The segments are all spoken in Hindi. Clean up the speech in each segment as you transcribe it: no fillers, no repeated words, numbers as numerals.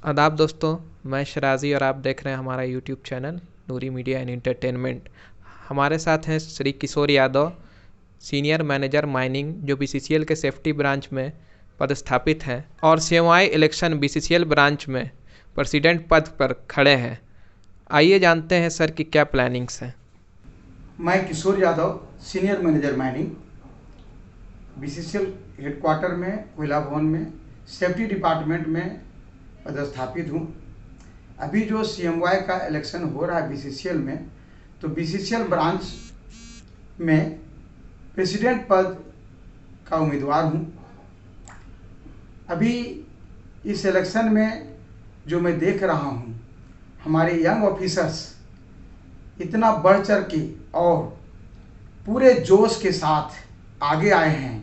आदाब दोस्तों, मैं शराजी और आप देख रहे हैं हमारा YouTube channel Noori media and entertainment. हमारे साथ हैं श्री किशोर यादव, सीनियर मैनेजर माइनिंग, जो बीसीसीएल के सेफ्टी ब्रांच में पदस्थापित हैं और सीएमआई इलेक्शन बीसीसीएल ब्रांच में प्रेसिडेंट पद पर खड़े हैं। आइए जानते हैं सर की क्या प्लानिंग्स हैं। मैं Kishore Yadav, senior manager mining, BCCL headquarter में कोयला भवन में सेफ्टी डिपार्टमेंट में पदस्थापित हूँ। अभी जो सीएमवाई का इलेक्शन हो रहा है बीसीसीएल में, तो बीसीसीएल ब्रांच में प्रेसिडेंट पद का उम्मीदवार हूँ। अभी इस इलेक्शन में जो मैं देख रहा हूँ, हमारे यंग ऑफिसर्स इतना बढ़ चढ़ के और पूरे जोश के साथ आगे आए हैं,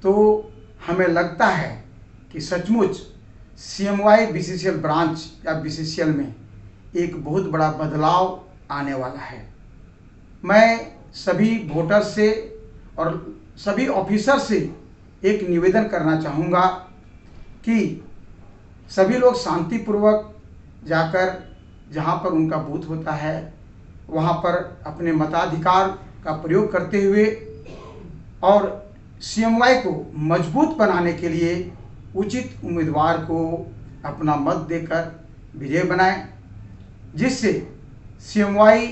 तो हमें लगता है कि सचमुच सीएमवाई बीसीसीएल ब्रांच या बीसीसीएल में एक बहुत बड़ा बदलाव आने वाला है। मैं सभी वोटर से और सभी ऑफिसर से एक निवेदन करना चाहूँगा कि सभी लोग शांतिपूर्वक जाकर जहाँ पर उनका बूथ होता है वहाँ पर अपने मताधिकार का प्रयोग करते हुए और सीएमवाई को मजबूत बनाने के लिए उचित उम्मीदवार को अपना मत देकर विजय बनाएं, जिससे सीएमवाई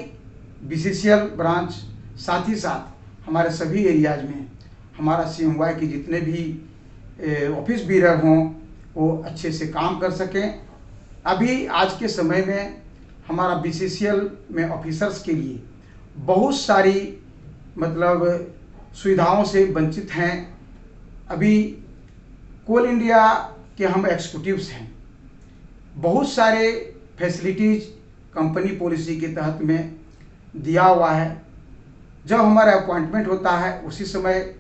बीसीसीएल ब्रांच साथ ही साथ हमारे सभी एरियाज में हमारा सीएमवाई के जितने भी ऑफिस बीरर हों वो अच्छे से काम कर सकें। अभी आज के समय में हमारा बीसीसीएल में ऑफिसर्स के लिए बहुत सारी सुविधाओं से वंचित हैं। अभी कोल इंडिया के हम एग्जीक्यूटिव्स हैं, बहुत सारे फैसिलिटीज़ कंपनी पॉलिसी के तहत में दिया हुआ है। जब हमारा अपॉइंटमेंट होता है उसी समय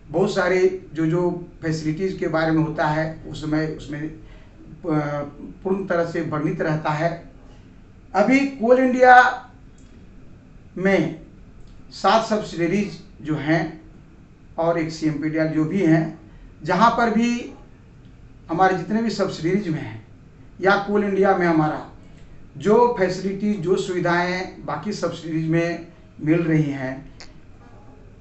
बहुत सारे जो फैसिलिटीज़ के बारे में होता है उस समय उसमें पूर्ण तरह से वर्णित रहता है। अभी कोल इंडिया में 7 सब्सिडरीज जो हैं और एक सीएमपीडीआर जो भी हैं, जहाँ पर भी हमारे जितने भी सब्सिडीज में हैं या कोल इंडिया में हमारा जो फैसिलिटी जो सुविधाएं बाकी सब्सिडीज में मिल रही हैं,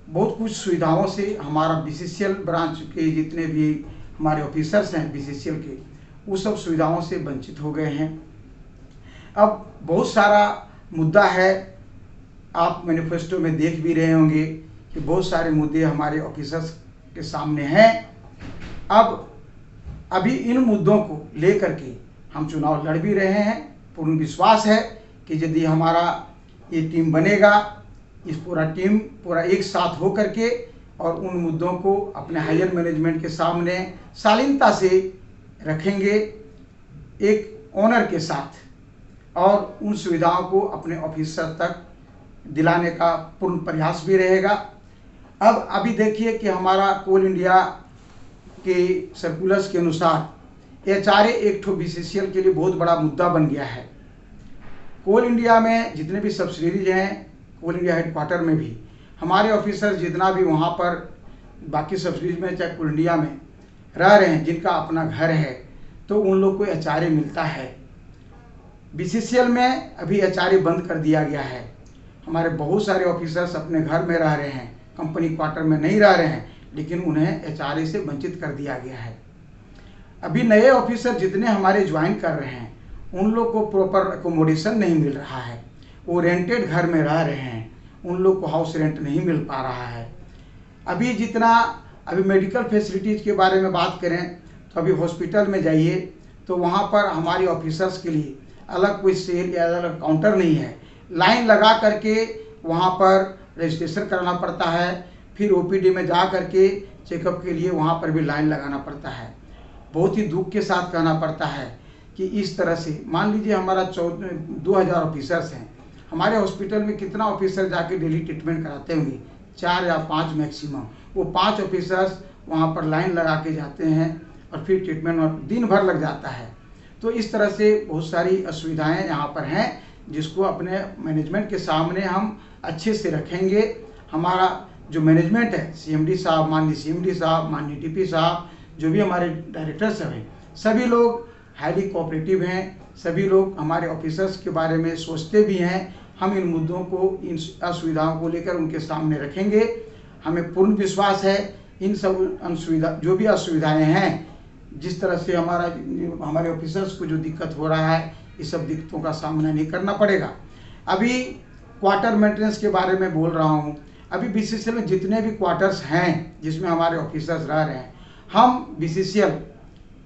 बहुत कुछ सुविधाओं से हमारा बीसीसीएल ब्रांच के जितने भी हमारे ऑफिसर्स हैं बीसीसीएल के, वो सब सुविधाओं से वंचित हो गए हैं। अब बहुत सारा मुद्दा है, आप मैनिफेस्टो में देख भी रहे होंगे कि बहुत सारे मुद्दे हमारे ऑफिसर्स के सामने हैं। अब अभी इन मुद्दों को लेकर के हम चुनाव लड़ भी रहे हैं। पूर्ण विश्वास है कि यदि हमारा ये टीम बनेगा, इस पूरा टीम पूरा एक साथ हो करके और उन मुद्दों को अपने हायर मैनेजमेंट के सामने शालीनता से रखेंगे, एक ऑनर के साथ, और उन सुविधाओं को अपने ऑफिसर तक दिलाने का पूर्ण प्रयास भी रहेगा। अब अभी देखिए कि हमारा कोल इंडिया के सर्कुलर्स के अनुसार एचआरए एक बीसीसीएल के लिए बहुत बड़ा मुद्दा बन गया है। कोल इंडिया में जितने भी सब्सिडीज हैं, कोल इंडिया हेडक्वार्टर में भी हमारे ऑफिसर जितना भी वहाँ पर बाकी सब्सिडीज में चाहे कोल इंडिया में रह रहे हैं, जिनका अपना घर है, तो उन लोग को एचआरए मिलता है। बीसीसीएल में अभी एचआरए बंद कर दिया गया है। हमारे बहुत सारे ऑफिसर्स अपने घर में रह रहे हैं, कंपनी क्वार्टर में नहीं रह रहे हैं, लेकिन उन्हें एचआरए से वंचित कर दिया गया है। अभी नए ऑफिसर जितने हमारे ज्वाइन कर रहे हैं, उन लोग को प्रॉपर एकोमोडेशन नहीं मिल रहा है, वो रेंटेड घर में रह रहे हैं, उन लोग को हाउस रेंट नहीं मिल पा रहा है। अभी मेडिकल फैसिलिटीज़ के बारे में बात करें तो अभी हॉस्पिटल में जाइए तो वहाँ पर हमारी ऑफिसर्स के लिए अलग कोई सेल या अलग काउंटर नहीं है। लाइन लगा करके वहाँ पर रजिस्ट्रेशन कराना पड़ता है, फिर ओपीडी में जा करके चेकअप के लिए वहाँ पर भी लाइन लगाना पड़ता है। बहुत ही दुख के साथ कहना पड़ता है कि इस तरह से मान लीजिए हमारा 2000 ऑफिसर्स हैं, हमारे हॉस्पिटल में कितना ऑफिसर जाके डेली ट्रीटमेंट कराते होंगे, 4 या 5 मैक्सिमम। वो 5 ऑफिसर्स वहाँ पर लाइन लगा के जाते हैं और फिर ट्रीटमेंट में दिन भर लग जाता है। तो इस तरह से बहुत सारी असुविधाएं यहाँ पर हैं, जिसको अपने मैनेजमेंट के सामने हम अच्छे से रखेंगे। हमारा जो मैनेजमेंट है, सीएमडी साहब, माननीय सीएमडी साहब, माननीय डीपी साहब, जो भी हमारे डायरेक्टर सब हैं, सभी लोग हाईली कोऑपरेटिव हैं। सभी लोग हमारे ऑफिसर्स के बारे में सोचते भी हैं। हम इन मुद्दों को, इन असुविधाओं को लेकर उनके सामने रखेंगे। हमें पूर्ण विश्वास है इन सब असुविधा, जो भी असुविधाएं हैं, जिस तरह से हमारे ऑफिसर्स को जो दिक्कत हो रहा है, इस सब दिक्कतों का सामना नहीं करना पड़ेगा। अभी क्वार्टर मेंटेनेंस के बारे में बोल रहा हूँ। अभी बीसीसीएल में जितने भी क्वार्टर्स हैं जिसमें हमारे ऑफिसर्स रह रहे हैं, हम बीसीसीएल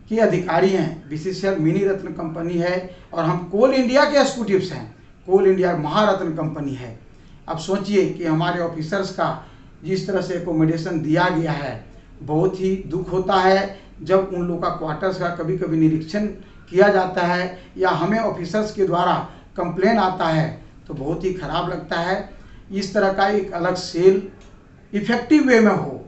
के अधिकारी हैं। बीसीसीएल मिनी रत्न कंपनी है और हम कोल इंडिया के एग्जीक्यूटिव्स हैं। कोल इंडिया महारत्न कंपनी है। अब सोचिए कि हमारे ऑफिसर्स का जिस तरह से एकोमोडेशन दिया गया है, बहुत ही दुख होता है जब उन लोगों का क्वार्टर्स का कभी कभी निरीक्षण किया जाता है या हमें ऑफिसर्स के द्वारा कंप्लेन आता है तो बहुत ही खराब लगता है। इस तरह का एक अलग सेल इफेक्टिव वे में हो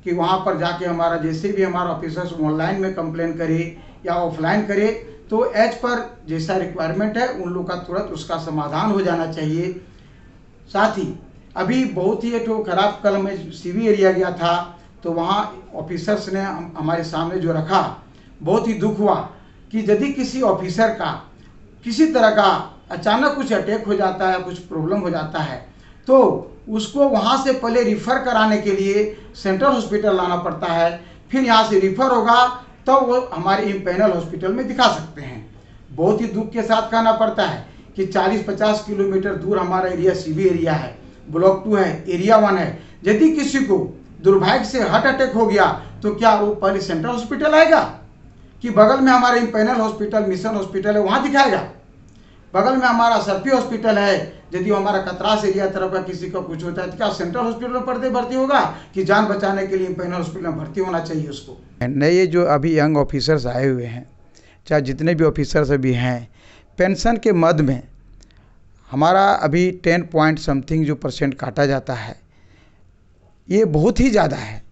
कि वहाँ पर जाके हमारा जैसे भी हमारा ऑफिसर्स ऑनलाइन में कंप्लेन करे या ऑफलाइन करे तो एज पर जैसा रिक्वायरमेंट है उन लोग का तुरंत उसका समाधान हो जाना चाहिए। साथ ही अभी बहुत ही तो खराब, कल मैं सीवी एरिया गया था तो वहाँ ऑफिसर्स ने हमारे सामने जो रखा, बहुत ही दुख हुआ कि यदि किसी ऑफिसर का किसी तरह का अचानक कुछ अटैक हो जाता है, कुछ प्रॉब्लम हो जाता है, तो उसको वहाँ से पहले रिफ़र कराने के लिए सेंट्रल हॉस्पिटल लाना पड़ता है। फिर यहाँ से रिफ़र होगा तो वो हमारे इम्पैनल हॉस्पिटल में दिखा सकते हैं। बहुत ही दुख के साथ कहना पड़ता है कि 40-50 किलोमीटर दूर हमारा एरिया सीवी एरिया है, ब्लॉक 2 है, एरिया 1 है। यदि किसी को दुर्भाग्य से हार्ट अटैक हो गया तो क्या वो पहले सेंट्रल हॉस्पिटल आएगा कि बगल में हमारा इम्पैनल हॉस्पिटल, मिशन हॉस्पिटल है, वहाँ दिखाएगा? बगल में हमारा सरपी हॉस्पिटल है, यदि हमारा कतरास एरिया तरफ का किसी का कुछ होता है तो क्या सेंट्रल हॉस्पिटल में भर्ती होगा कि जान बचाने के लिए इम्पैनल हॉस्पिटल में भर्ती होना चाहिए उसको? नए जो अभी यंग ऑफिसर्स आए हुए हैं, चाहे जितने भी ऑफिसर्स अभी हैं, पेंशन के मद में हमारा अभी 10 पॉइंट समथिंग जो % काटा जाता है, ये बहुत ही ज़्यादा है।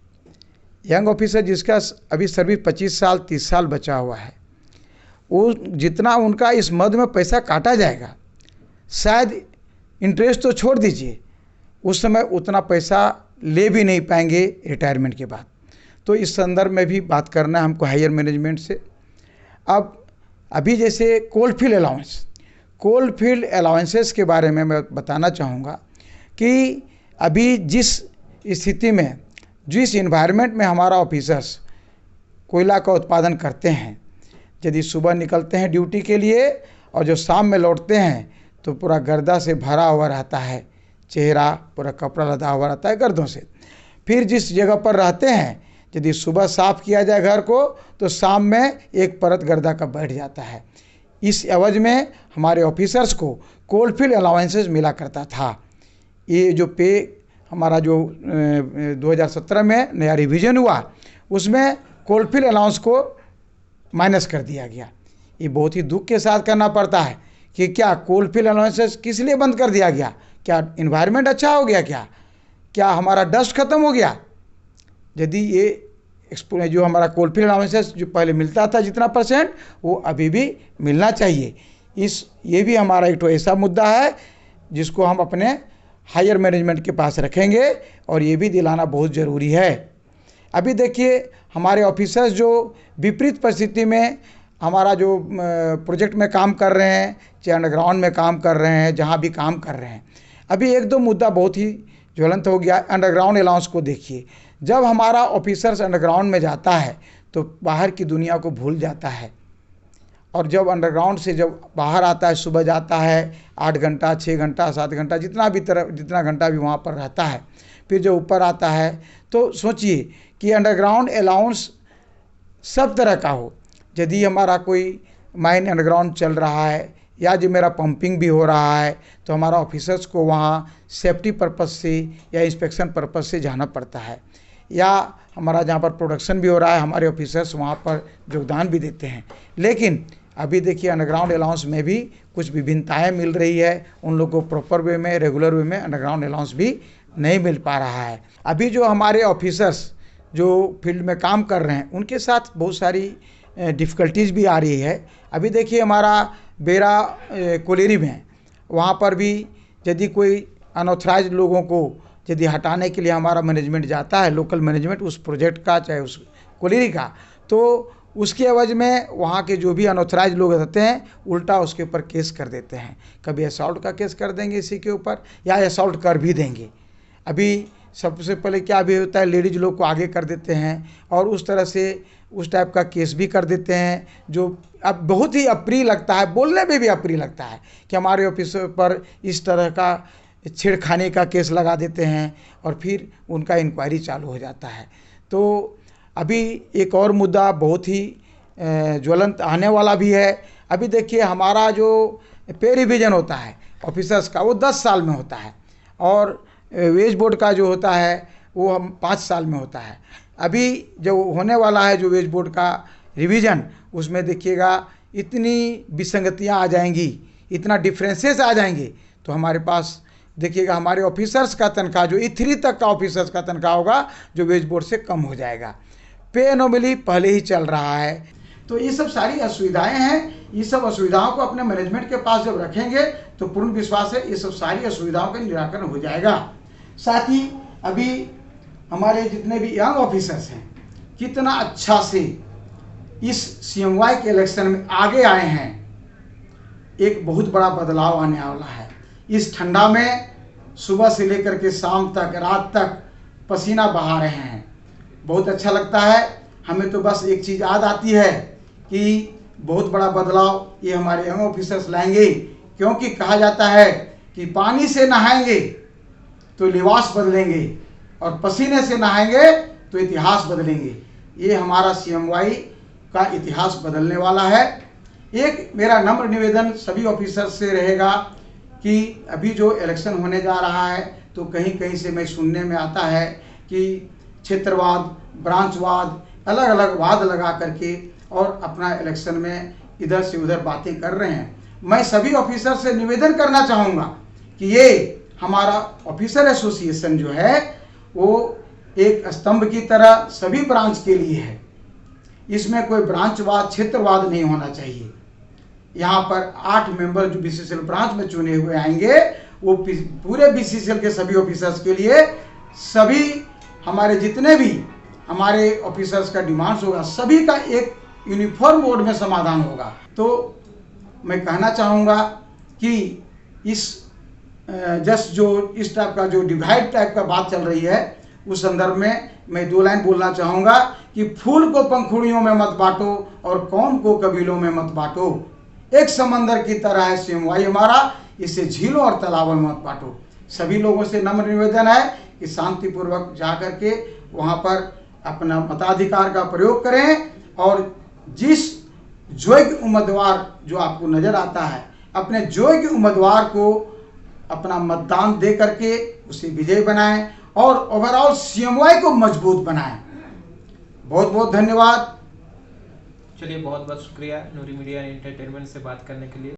यंग ऑफिसर जिसका अभी सर्विस 25 साल 30 साल बचा हुआ है, वो जितना उनका इस मद में पैसा काटा जाएगा, शायद इंटरेस्ट तो छोड़ दीजिए, उस समय उतना पैसा ले भी नहीं पाएंगे रिटायरमेंट के बाद। तो इस संदर्भ में भी बात करना है हमको हायर मैनेजमेंट से। अब अभी जैसे कोल फील्ड अलाउंसेस के बारे में मैं बताना चाहूँगा कि अभी जिस स्थिति में, जिस इन्वायरमेंट में हमारा ऑफिसर्स कोयला का उत्पादन करते हैं, यदि सुबह निकलते हैं ड्यूटी के लिए और जो शाम में लौटते हैं तो पूरा गर्दा से भरा हुआ रहता है, चेहरा पूरा कपड़ा लदा हुआ रहता है गर्दों से। फिर जिस जगह पर रहते हैं, यदि सुबह साफ़ किया जाए घर को तो शाम में एक परत गर्दा का बैठ जाता है। इस एवज में हमारे ऑफिसर्स को कोलफील्ड अलाउंसेस मिला करता था। ये जो पे हमारा जो 2017 में नया रिवीजन हुआ, उसमें कोलफील्ड अलाउंस को माइनस कर दिया गया। ये बहुत ही दुख के साथ करना पड़ता है कि क्या कोलफील्ड अलाउंसेस किस लिए बंद कर दिया गया? क्या इन्वायरमेंट अच्छा हो गया? क्या हमारा डस्ट खत्म हो गया? यदि ये जो हमारा कोलफील्ड अलाउंसेस जो पहले मिलता था जितना %, वो अभी भी मिलना चाहिए। ये भी हमारा एक तो ऐसा मुद्दा है जिसको हम अपने हायर मैनेजमेंट के पास रखेंगे और ये भी दिलाना बहुत ज़रूरी है। अभी देखिए हमारे ऑफिसर्स जो विपरीत परिस्थिति में हमारा जो प्रोजेक्ट में काम कर रहे हैं, चाहे अंडरग्राउंड में काम कर रहे हैं, जहाँ भी काम कर रहे हैं, अभी 1-2 मुद्दा बहुत ही ज्वलंत हो गया। अंडरग्राउंड अलाउंस को देखिए, जब हमारा ऑफिसर्स अंडरग्राउंड में जाता है तो बाहर की दुनिया को भूल जाता है, और जब अंडरग्राउंड से जब बाहर आता है, सुबह जाता है 8 घंटा 6 घंटा 7 घंटा जितना घंटा भी वहाँ पर रहता है, फिर जो ऊपर आता है तो सोचिए कि अंडरग्राउंड अलाउंस सब तरह का हो। यदि हमारा कोई माइन अंडरग्राउंड चल रहा है या जो मेरा पंपिंग भी हो रहा है तो हमारा ऑफिसर्स को वहाँ सेफ्टी पर्पस से या इंस्पेक्शन पर्पस से जाना पड़ता है, या हमारा जहाँ पर प्रोडक्शन भी हो रहा है हमारे ऑफिसर्स वहाँ पर योगदान भी देते हैं। लेकिन अभी देखिए अंडरग्राउंड अलाउंस में भी कुछ विभिन्नताएँ मिल रही है, उन लोगों को प्रॉपर वे में, रेगुलर वे में अंडरग्राउंड अलाउंस भी नहीं मिल पा रहा है। अभी जो हमारे ऑफिसर्स जो फील्ड में काम कर रहे हैं उनके साथ बहुत सारी डिफ़िकल्टीज़ भी आ रही है। अभी देखिए हमारा बेरा कोलेरी में, वहाँ पर भी यदि कोई अनऑथराइज्ड लोगों को यदि हटाने के लिए हमारा मैनेजमेंट जाता है, लोकल मैनेजमेंट उस प्रोजेक्ट का चाहे उस कोलिरी का, तो उसके एवज में वहाँ के जो भी अनऑथराइज लोग रहते हैं उल्टा उसके ऊपर केस कर देते हैं। कभी असॉल्ट का केस कर देंगे इसी के ऊपर, या असॉल्ट कर भी देंगे। अभी सबसे पहले क्या भी होता है, लेडीज लोग को आगे कर देते हैं और उस तरह से उस टाइप का केस भी कर देते हैं, जो अब बहुत ही अप्रिय लगता है, बोलने में भी अप्रिय लगता है कि हमारे ऑफिस पर इस तरह का छेड़खानी का केस लगा देते हैं और फिर उनका इंक्वायरी चालू हो जाता है। तो अभी एक और मुद्दा बहुत ही ज्वलंत आने वाला भी है। अभी देखिए, हमारा जो पे रिवीजन होता है ऑफिसर्स का वो 10 साल में होता है और वेज बोर्ड का जो होता है वो हम 5 साल में होता है। अभी जो होने वाला है जो वेज बोर्ड का रिवीजन, उसमें देखिएगा इतनी विसंगतियां आ जाएंगी, इतना डिफरेंसेस आ जाएंगे, तो हमारे पास देखिएगा हमारे ऑफिसर्स का तनख्वाह जो E3 तक का ऑफिसर्स का तनख्वाह होगा जो वेज बोर्ड से कम हो जाएगा। पे एनोमली पहले ही चल रहा है। तो ये सब सारी असुविधाएं हैं। ये सब असुविधाओं को अपने मैनेजमेंट के पास जब रखेंगे तो पूर्ण विश्वास है ये सब सारी असुविधाओं का निराकरण हो जाएगा। साथ ही अभी हमारे जितने भी यंग ऑफिसर्स हैं कितना अच्छा से इस CMY के इलेक्शन में आगे आए हैं। एक बहुत बड़ा बदलाव आने वाला है। इस ठंडा में सुबह से लेकर के शाम तक, रात तक पसीना बहा रहे हैं। बहुत अच्छा लगता है। हमें तो बस एक चीज़ याद आती है कि बहुत बड़ा बदलाव ये हमारे यंग ऑफिसर्स लाएंगे, क्योंकि कहा जाता है कि पानी से नहाएंगे तो लिबास बदलेंगे और पसीने से नहाएंगे तो इतिहास बदलेंगे। ये हमारा CMY का इतिहास बदलने वाला है। एक मेरा नम्र निवेदन सभी ऑफिसर्स से रहेगा कि अभी जो इलेक्शन होने जा रहा है तो कहीं कहीं से मैं सुनने में आता है कि क्षेत्रवाद, ब्रांचवाद, अलग अलग वाद लगा करके और अपना इलेक्शन में इधर से उधर बातें कर रहे हैं। मैं सभी ऑफिसर से निवेदन करना चाहूँगा कि ये हमारा ऑफिसर एसोसिएशन जो है वो एक स्तंभ की तरह सभी ब्रांच के लिए है। इसमें कोई ब्रांचवाद, क्षेत्रवाद नहीं होना चाहिए। यहाँ पर 8 मेंबर जो BCCL ब्रांच में चुने हुए आएंगे वो पूरे BCCL के सभी ऑफिसर्स के लिए, सभी हमारे जितने भी हमारे ऑफिसर्स का डिमांड्स होगा सभी का एक यूनिफॉर्म मोड में समाधान होगा। तो मैं कहना चाहूँगा कि इस जस्ट जो इस टाइप का जो डिवाइड टाइप का बात चल रही है उस संदर्भ में मैं 2 लाइन बोलना चाहूँगा कि फूल को पंखुड़ियों में मत बांटो और कौम को कबीलों में मत बांटो। एक समंदर की तरह है CMY हमारा, इसे झीलों और तालाबों में मत बांटो। सभी लोगों से नम्र निवेदन है कि शांतिपूर्वक जा करके वहाँ पर अपना मताधिकार का प्रयोग करें और जिस योग्य उम्मीदवार जो आपको नज़र आता है अपने योग्य उम्मीदवार को अपना मतदान दे करके उसे विजयी बनाएं और ओवरऑल CMY को मजबूत बनाएं। बहुत बहुत धन्यवाद। चलिए, बहुत बहुत शुक्रिया नूरी मीडिया एंटरटेनमेंट से बात करने के लिए।